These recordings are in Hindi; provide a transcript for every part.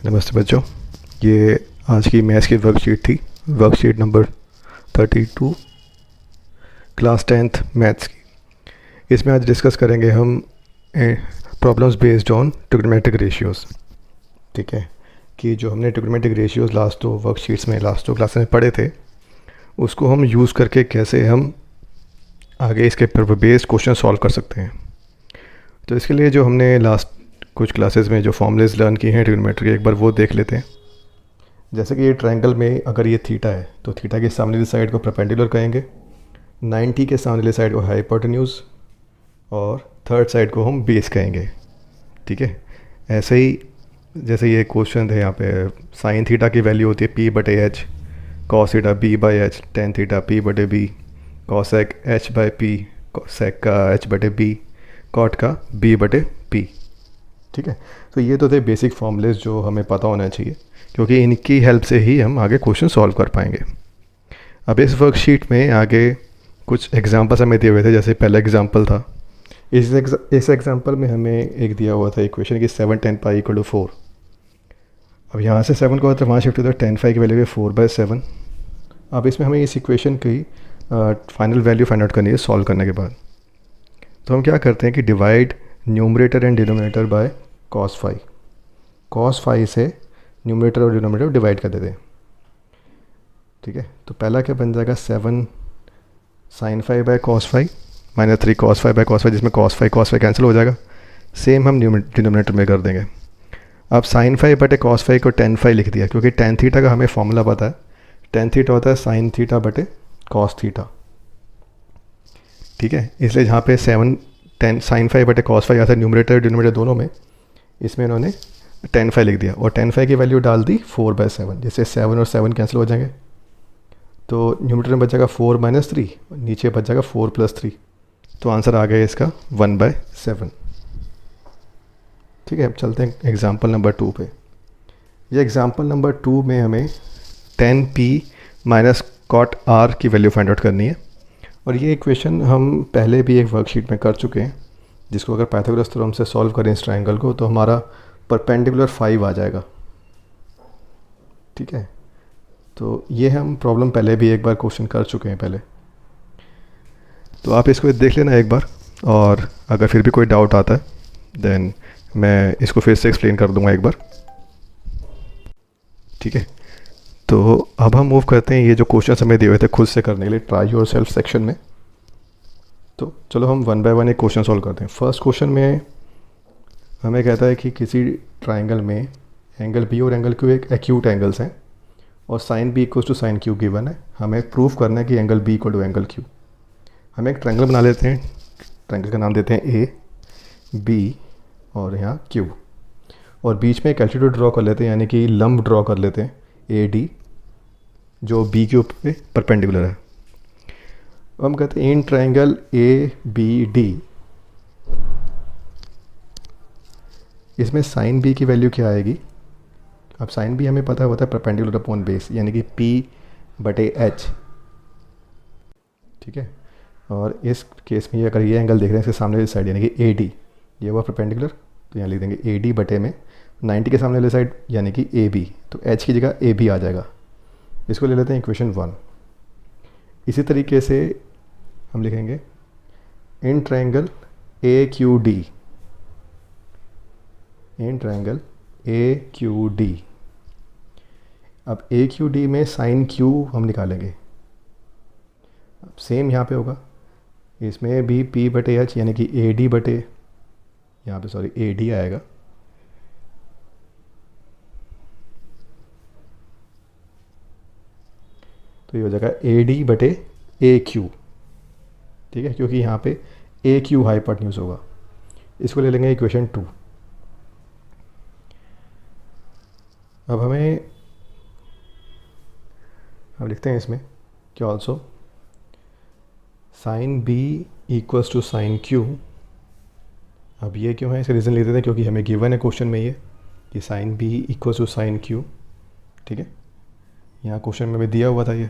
नमस्ते बच्चों। ये आज की मैथ्स की वर्कशीट थी, worksheet number 32, class 10th maths की। इसमें आज डिस्कस करेंगे हम problems based on trigonometric ratios. ठीक है, कि जो हमने ट्रिग्नोमेट्रिक रेशियोज़ लास्ट दो वर्कशीट्स में, लास्ट दो क्लास में पढ़े थे, उसको हम यूज़ करके कैसे हम आगे इसके बेस्ड क्वेश्चन सॉल्व कर सकते हैं। तो इसके लिए जो हमने लास्ट कुछ क्लासेस में जो फॉर्मूलेज लर्न किए हैं ट्रिग्नोमेट्री, एक बार वो देख लेते हैं। जैसे कि ये ट्रायंगल में अगर ये थीटा है तो थीटा के सामने वाली साइड को परपेंडिकुलर कहेंगे, 90 के सामने वाली साइड को हाइपोटेन्यूज और थर्ड साइड को हम बेस कहेंगे। ठीक है, ऐसे ही जैसे ये क्वेश्चन है यहाँ पे, साइन थीटा की वैल्यू होती है पी बटे H, cos theta B by H, tan theta P बटे B, cosec H by P, sec का एच बटे बी, कॉट का बी बटे पी। ठीक है, तो ये तो थे बेसिक फॉर्मूलेज जो हमें पता होना चाहिए, क्योंकि इनकी हेल्प से ही हम आगे क्वेश्चन सॉल्व कर पाएंगे। अब इस वर्कशीट में आगे कुछ एग्जांपल्स हमें दिए हुए थे। जैसे पहला एग्जांपल था, इस एग्जांपल में हमें एक दिया हुआ था इक्वेशन की 7 tan पाई इक्वल टू 4। अब यहाँ से 7 को वहाँ शिफ्ट होता है, tan फाई की वैल्यू है 4/7। अब इसमें हमें इस इक्वेशन की फाइनल वैल्यू फाइंड आउट करनी है सॉल्व करने के बाद। तो हम क्या करते हैं कि divide numerator and denominator by cos phi. Cos phi से न्यूमरेटर और डिनोमिनेटर डिवाइड कर देते हैं। ठीक है, तो पहला क्या बन जाएगा, 7 sine phi by cos phi minus 3 cos phi by cos phi, जिसमें कॉस फाई कैंसिल हो जाएगा। सेम हम डिनोमिनेटर में कर देंगे। अब साइन फाई बटे कॉस फाई को टेन फाई लिख दिया, क्योंकि टेन थीटा का हमें फॉर्मूला पता है। टेन थीटा होता है साइन थीटा बटे कॉस थीटा। ठीक है, इसलिए जहाँ पे 7 10 साइन फाई बटे कॉस फाई आता है न्यूमरेटर डिनोमिनेटर दोनों में, इसमें इन्होंने 10 फाई लिख दिया और 10 फाई की वैल्यू डाल दी 4/7, जिससे 7 और 7 कैंसिल हो जाएंगे। तो न्यूमरेटर में बचेगा 4 - 3, नीचे बच जाएगा 4 + 3। तो आंसर आ गया इसका 1/7। ठीक है, अब चलते हैं एग्जाम्पल नंबर 2 पे। ये एग्जाम्पल नंबर 2 में हमें 10p माइनस कॉट r की वैल्यू फाइंड आउट करनी है। और ये इक्वेशन हम पहले भी एक वर्कशीट में कर चुके हैं, जिसको अगर पाइथागोरस थ्योरम से सॉल्व करें इस ट्रायंगल को, तो हमारा परपेंडिकुलर 5 आ जाएगा। ठीक है, तो ये हम प्रॉब्लम पहले भी एक बार क्वेश्चन कर चुके हैं पहले, तो आप इसको देख लेना एक बार, और अगर फिर भी कोई डाउट आता है देन मैं इसको फिर से एक्सप्लेन कर दूंगा एक बार। ठीक है, तो अब हम मूव करते हैं ये जो क्वेश्चन हमें दिए हुए थे खुद से करने के लिए ट्राई योर सेल्फ सेक्शन में। तो चलो हम 1 बाय 1 एक क्वेश्चन सॉल्व करते हैं। फर्स्ट क्वेश्चन में हमें कहता है कि किसी ट्राइंगल में एंगल बी और एंगल क्यू एक एक्यूट एंगल्स हैं और sine B equals to sine Q given है। हमें प्रूफ करना है कि angle B equal to angle Q. हम एक ट्रायंगल बना लेते हैं, ट्रायंगल का नाम देते हैं ए, बी और यहाँ क्यू, और बीच में एक एल्टीट्यूड ड्रॉ कर लेते हैं, यानी कि लंब ड्रॉ कर लेते हैं ए डी, जो बी क्यू पे परपेंडिकुलर है। हम कहते हैं in triangle A B D, इसमें साइन बी की वैल्यू क्या आएगी। अब साइन बी हमें पता होता है परपेंडिकुलर अपॉन बेस, यानी कि पी बटे एच। ठीक है, और इस केस में अगर ये एंगल देख रहे हैं इसके सामने वाली साइड, यानी कि ए डी, ये हुआ परपेंडिकुलर, तो यहाँ लिख देंगे ए डी बटे में 90 के सामने वाली साइड यानी कि ए बी, तो एच की जगह ए बी आ जाएगा। इसको ले लेते हैं इक्वेशन 1। इसी तरीके से हम लिखेंगे इन ट्रायंगल ए क्यू डी, इन ट्रायंगल ए क्यू डी। अब ए क्यू डी में साइन क्यू हम निकालेंगे। अब सेम यहाँ पे होगा, इसमें भी पी बटे एच यानी कि ए डी बटे, यहाँ पे सॉरी ए डी आएगा, तो ये हो जाएगा ए डी बटे ए क्यू। ठीक है, क्योंकि यहाँ पे ए क्यू हाइपोटेन्यूज होगा। इसको ले लेंगे इक्वेशन 2। अब हम लिखते हैं इसमें कि also sine B equals to sine Q. अब ये क्यों है, इसका रीज़न ले देते हैं, क्योंकि हमें गिवन है क्वेश्चन में ये कि sine B equals to sine Q. ठीक है, यहाँ क्वेश्चन में हमें दिया हुआ था ये।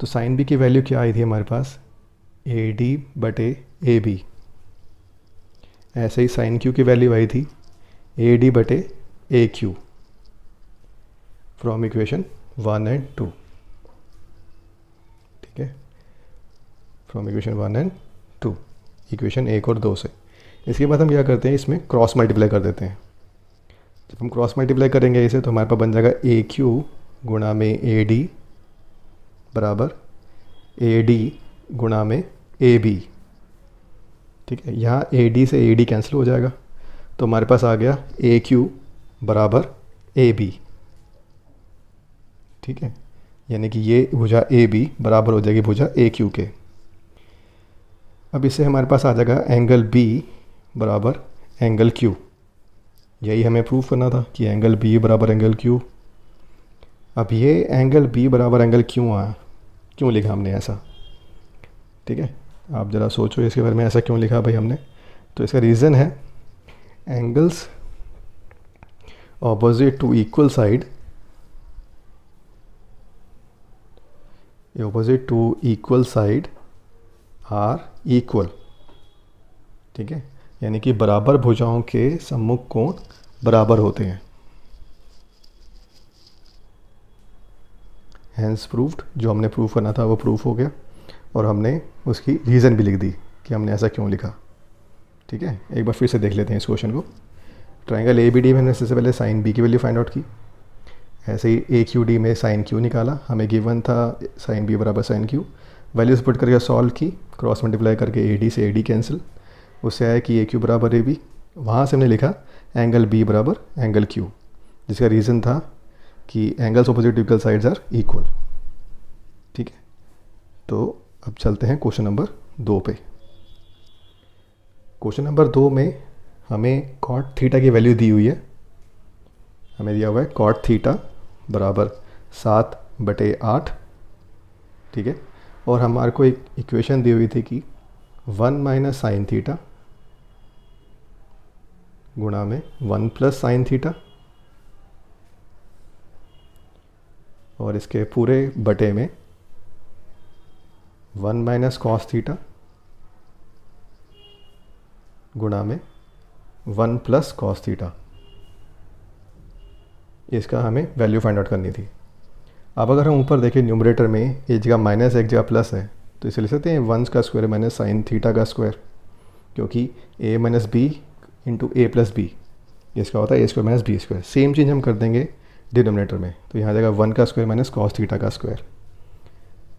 तो साइन बी की वैल्यू क्या आई थी हमारे पास, ए डी बटे ए बी। ऐसे ही साइन क्यू की वैल्यू आई थी ए डी बटे ए क्यू। फ्रॉम इक्वेशन 1 एंड 2, ठीक है, फ्रॉम इक्वेशन 1 एंड 2, इक्वेशन 1 और 2 से। इसके बाद हम क्या करते हैं, इसमें क्रॉस मल्टीप्लाई कर देते हैं। जब हम क्रॉस मल्टीप्लाई करेंगे इसे तो हमारे पास बन जाएगा ए क्यू गुणा में ए डी बराबर ए डी गुणा में ए बी, ठीक है। यहाँ ए डी से ए डी कैंसिल हो जाएगा तो हमारे पास आ गया ए क्यू बराबर ए बी, ठीक है, यानी कि ये भुजा ए बी बराबर हो जाएगी भुजा ए क्यू के। अब इससे हमारे पास आ जाएगा एंगल बी बराबर एंगल क्यू। यही हमें प्रूफ करना था कि एंगल बी बराबर एंगल क्यू। अब ये एंगल बी बराबर एंगल क्यों आया, क्यों लिखा हमने ऐसा, ठीक है, आप ज़रा सोचो इसके बारे में, ऐसा क्यों लिखा भाई हमने। तो इसका रीज़न है angles opposite to equal side, opposite to equal side are equal, ठीक है, यानी कि बराबर भुजाओं के सम्मुख कोण बराबर होते हैं। हैंस प्रूव्ड, जो हमने प्रूफ करना था वो प्रूफ हो गया और हमने उसकी रीज़न भी लिख दी कि हमने ऐसा क्यों लिखा, ठीक है। एक बार फिर से देख लेते हैं इस क्वेश्चन को। ट्राइंगल ए बी डी में हमने सबसे पहले साइन बी की वैल्यू फाइंड आउट की, ऐसे ही ए क्यू डी में साइन क्यू निकाला, हमें गिवन था साइन बी बराबर साइन क्यू, वैल्यूज पुट करके सॉल्व की, क्रॉस मल्टीप्लाई करके ए डी से ए डी कैंसिल, उससे आया कि ए क्यू बराबर ए बी, वहाँ से हमने लिखा एंगल बी बराबर एंगल क्यू, जिसका रीज़न था कि angles opposite equal sides are equal, ठीक है। तो अब चलते हैं क्वेश्चन नंबर 2 पे। क्वेश्चन नंबर 2 में हमें कॉट थीटा की वैल्यू दी हुई है, हमें दिया हुआ है कॉट थीटा बराबर 7/8, ठीक है, और हमारे को एक इक्वेशन दी हुई थी कि 1 माइनस साइन थीटा गुणा में 1 प्लस साइन थीटा और इसके पूरे बटे में 1 माइनस कॉस थीटा गुणा में 1 प्लस कॉस थीटा, इसका हमें वैल्यू फाइंड आउट करनी थी। अब अगर हम ऊपर देखें न्यूमरेटर में एक जगह माइनस एक जगह प्लस है तो इसे लिख सकते हैं 1 का स्क्वायर माइनस साइन थीटा का स्क्वायर, क्योंकि a minus B into A plus B, इसका होता है A square minus B square. Same चीज़ हम कर देंगे डिनोमिनेटर में, तो यहाँ जाएगा 1 का स्क्वायर माइनस कॉस थीटा का स्क्वायर,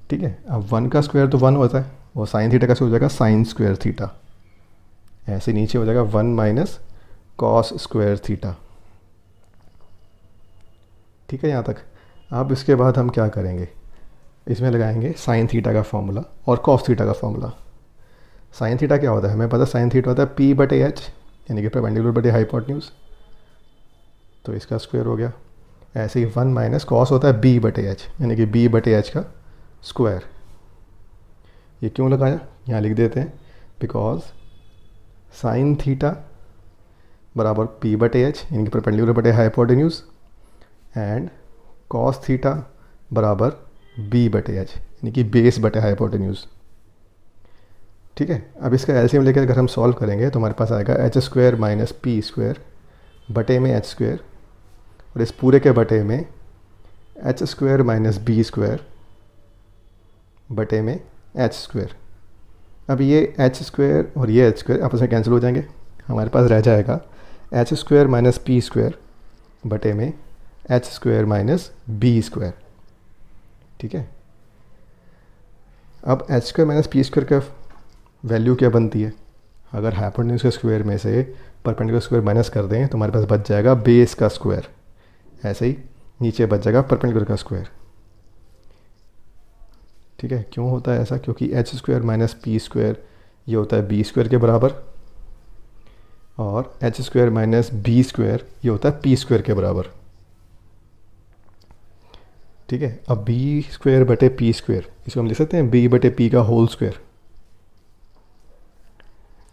ठीक है। अब 1 का स्क्वायर तो 1 होता है और साइन थीटा का स्क्वायर हो जाएगा साइन स्क्वायर थीटा, ऐसे नीचे हो जाएगा 1 माइनस कॉस स्क्वायर थीटा, ठीक है यहाँ तक। अब इसके बाद हम क्या करेंगे, इसमें लगाएंगे साइन थीटा का फॉर्मूला और कॉस थीटा का फॉर्मूला। साइन थीटा क्या होता है, हमें पता है साइन थीटा होता है पी बटे एच, यानी कि परपेंडिकुलर बटे हाइपोटेन्यूज, तो इसका स्क्वायर हो गया। ऐसे ही 1 माइनस कॉस होता है बी बटे एच, यानी कि बी बटे एच का स्क्वायर। ये क्यों लगाया, यहाँ लिख देते हैं, बिकॉज साइन थीटा बराबर पी बटे एच, यानी कि परपेंडिकुलर बटे हाइपोटेन्यूज, एंड कॉस थीटा बराबर बी बटे एच, यानी कि बेस बटे हाइपोटेन्यूज, ठीक है। अब इसका एलसीएम लेकर अगर हम सॉल्व करेंगे तो हमारे पास आएगा H square minus P square बटे में एच स्क्वायर, और इस पूरे के बटे में H square minus B square बटे में एच स्क्वायर। अब ये एच स्क्वायर और ये एच स्क्वायर आपस में कैंसिल हो जाएंगे, हमारे पास रह जाएगा H square minus P square बटे में H square minus B square, ठीक है। अब H square minus P square का वैल्यू क्या बनती है, अगर हाइपोटेन्यूज के स्क्वायर में से परपेंडिकुलर स्क्वायर माइनस कर दें तो हमारे पास बच जाएगा बेस का स्क्वायर, ऐसे ही नीचे बच जाएगा परपेंडिकुलर का स्क्वायर, ठीक है। क्यों होता है ऐसा, क्योंकि H square minus P square ये होता है बी स्क्वायर के बराबर, और H square minus B square ये होता है पी स्क्वायर के बराबर, ठीक है। अब बी स्क्वायर बटे पी स्क्वायर, इसको हम लिख सकते हैं बी बटे पी का होल स्क्वायर,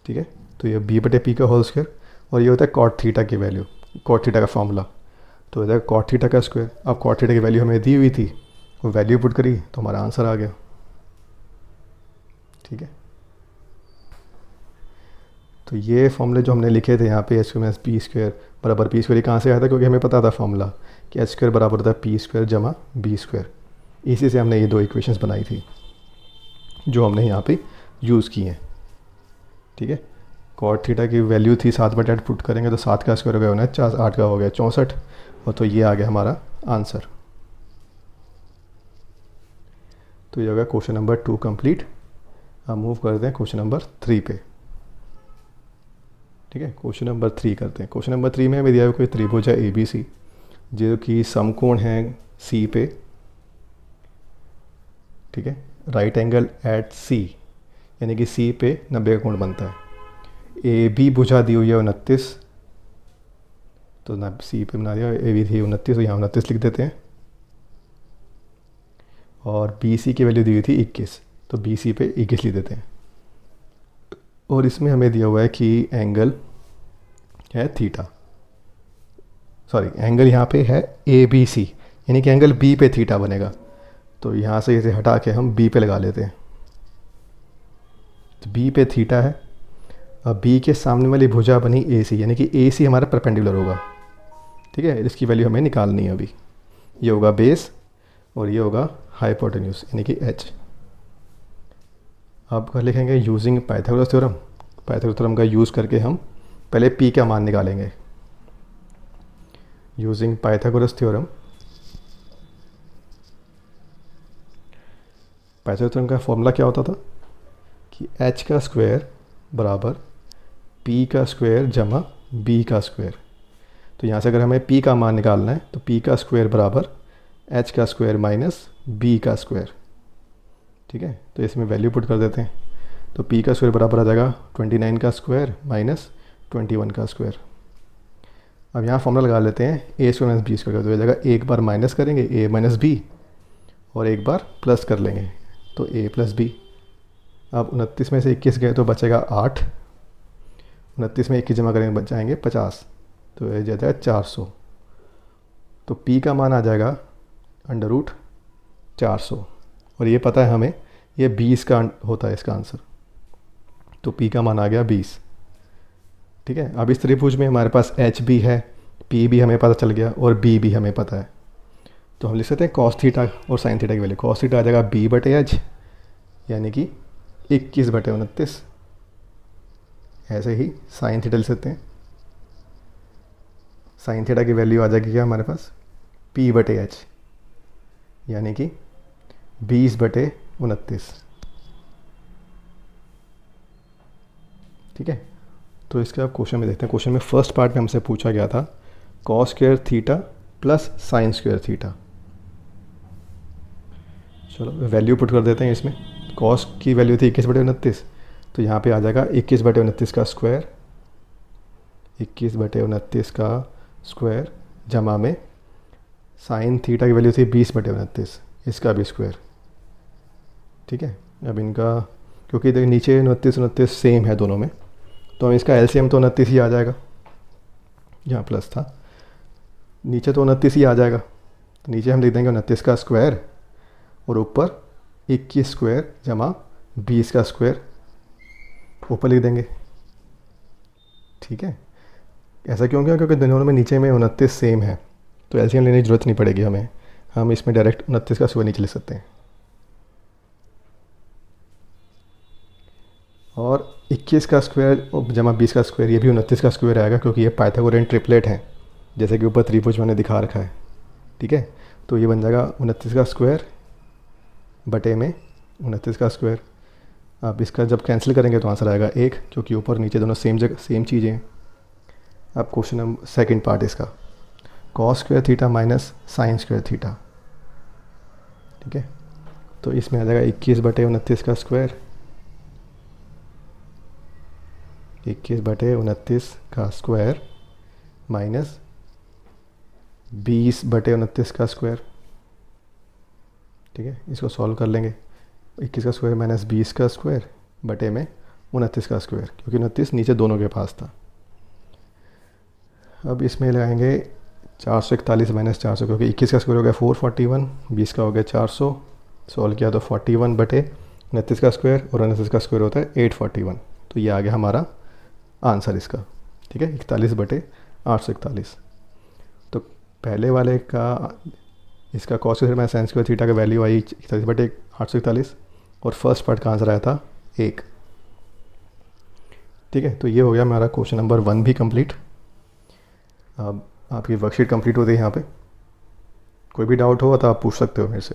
ठीक है। तो ये बी बटे पी का होल स्क्वायर, और ये होता है कॉट थीटा की वैल्यू, कॉट थीटा का फॉर्मूला, तो हो जाएगा कॉट थीटा का स्क्वायर। अब कॉट थीटा की वैल्यू हमें दी हुई थी, वो वैल्यू पुट करी तो हमारा आंसर आ गया, ठीक है। तो तो ये फॉर्मूले जो हमने लिखे थे यहाँ पे H square minus B square बराबर बी स्क्वायर, कहाँ से आया था? क्योंकि हमें पता था फॉर्मूला कि एच स्क्वायर बराबर होता है पी स्क्वायर जमा बी स्क्वायर। इसी से हमने ये दो इक्वेशंस बनाई थी जो हमने यहाँ पे यूज़ की हैं। ठीक है, कॉट थीटा की वैल्यू थी 7/8 पुट करेंगे तो 7 का स्क्वायर हो गया 49, 8 का हो गया 64, और तो ये आ गया हमारा आंसर। तो ये हो गया क्वेश्चन नंबर 2 कंप्लीट। अब मूव करते हैं क्वेश्चन नंबर 3 पे। ठीक है, क्वेश्चन नंबर 3 करते हैं। क्वेश्चन नंबर 3 में हमें दिया हुआ कोई त्रिभुज है ABC जो कि समकोण है C पे। ठीक है, राइट एंगल एट C, यानी कि C पे 90 का कोण बनता है। AB भुजा दी हुई है 29, तो ना C पे बना दिया, AB थी 29 तो यहाँ 29 लिख देते हैं। और BC की वैल्यू दी हुई थी 21, तो BC पे 21 लिख देते हैं। और इसमें हमें दिया हुआ है कि एंगल है थीटा, सॉरी एंगल यहाँ पे है ABC, यानी कि एंगल B पे थीटा बनेगा। तो यहाँ से इसे हटा के हम B पे लगा लेते हैं। तो B पे थीटा है। अब B के सामने वाली भुजा बनी AC, यानी कि AC हमारा परपेंडिकुलर होगा। ठीक है, इसकी वैल्यू हमें निकालनी है अभी। ये होगा बेस और ये होगा हाइपोटेन्यूज यानी कि H। अब लिखेंगे using Pythagoras theorem. Pythagoras theorem का यूज़ करके हम पहले P का मान निकालेंगे। Using Pythagoras theorem, Pythagoras theorem का फॉर्मूला क्या होता था कि H का स्क्वायर बराबर P का स्क्वायर जमा B का स्क्वायर। तो यहाँ से अगर हमें P का मान निकालना है तो P का स्क्वायर बराबर H का स्क्वायर माइनस B का स्क्वायर। ठीक है, तो इसमें वैल्यू पुट कर देते हैं। तो P का स्क्वायर बराबर आ जाएगा 29 का स्क्वायर माइनस 21 का स्क्वायर। अब यहाँ फॉर्मूला लगा लेते हैं A square minus B square का। तो ये जगह एक बार माइनस करेंगे A माइनस B और एक बार प्लस कर लेंगे तो A प्लस B। अब 29 में से 21 गए तो बचेगा 8, 29 में 21 जमा करेंगे बच जाएंगे 50, तो ये जाता है 400। तो P का मान आ जाएगा √400, और ये पता है हमें ये 20 का होता है इसका आंसर। तो P का मान आ गया 20। ठीक है, अब इस त्रिभुज में हमारे पास H भी है, P भी हमें पता चल गया और B भी हमें पता है। तो हम लिख सकते हैं कॉस थीटा और साइन थीटा की वैल्यू। कॉस थीटा आ जाएगा B/H यानी कि 21/29। ऐसे ही साइन थीटा लिख सकते हैं। साइन थीटा की वैल्यू आ जाएगी क्या हमारे पास P/H यानी कि 20/29। ठीक है, तो इसके अब क्वेश्चन में देखते हैं। क्वेश्चन में फर्स्ट पार्ट में हमसे पूछा गया था cos square theta plus sine square theta. चलो वैल्यू पुट कर देते हैं इसमें। कॉस की वैल्यू थी 21/29, तो यहाँ पे आ जाएगा 21/29 का स्क्वायर, 21/29 का स्क्वायर जमा में साइन थीटा की वैल्यू थी 20/29, इसका भी स्क्वायर। ठीक है, अब इनका क्योंकि देखिए नीचे 29 सेम है दोनों में, तो इसका एलसीएम तो 29 ही आ जाएगा। यहाँ प्लस था, नीचे तो 29 ही आ जाएगा, तो नीचे हम लिख देंगे 29 का स्क्वायर और ऊपर 21 स्क्वायर जमा 20 का स्क्वायर ऊपर लिख देंगे। ठीक है, ऐसा क्यों किया? क्योंकि दोनों में नीचे में 29 सेम है, तो एलसीएम लेने की ज़रूरत नहीं पड़ेगी हमें। हम इसमें डायरेक्ट 29 का स्क्वायर नीचे लिख सकते हैं। और 21 का स्क्वायर जमा 20 का स्क्वायर, ये भी 29 का स्क्वायर आएगा क्योंकि ये पाइथागोरियन ट्रिपलेट है, जैसे कि ऊपर त्रिभुज मैंने दिखा रखा है। ठीक है, तो ये बन जाएगा 29 का स्क्वायर बटे में 29 का स्क्वायर। अब इसका जब कैंसिल करेंगे तो आंसर आएगा 1, क्योंकि ऊपर नीचे दोनों सेम जगह सेम चीज़ें हैं। अब क्वेश्चन नंबर सेकेंड पार्ट इसका, cos square theta minus sine square theta. ठीक है, तो इसमें आ जाएगा 21/29 का स्क्वायर, 21/29 का स्क्वायर माइनस 20/29 का स्क्वायर। ठीक है, इसको सॉल्व कर लेंगे। 21 का स्क्वायर माइनस 20 का स्क्वायर बटे में 29 का स्क्वायर, क्योंकि 29 नीचे दोनों के पास था। अब इसमें लगाएंगे 441 माइनस 400, क्योंकि 21 का स्क्वायर हो गया 441, 20 का हो गया 400। सॉल्व किया तो 41/29 का स्क्वायर और 29 का स्क्वायर होता है 841। तो ये आ गया हमारा आंसर इसका, ठीक है, 41/841। तो पहले वाले का इसका cos square minus sine square theta का वैल्यू आई 41/841 और फर्स्ट पार्ट का आंसर आया था 1। ठीक है, तो ये हो गया हमारा क्वेश्चन नंबर 1 भी कंप्लीट। अब आपकी वर्कशीट कंप्लीट होती है। यहाँ पे कोई भी डाउट हो तो आप पूछ सकते हो मेरे से।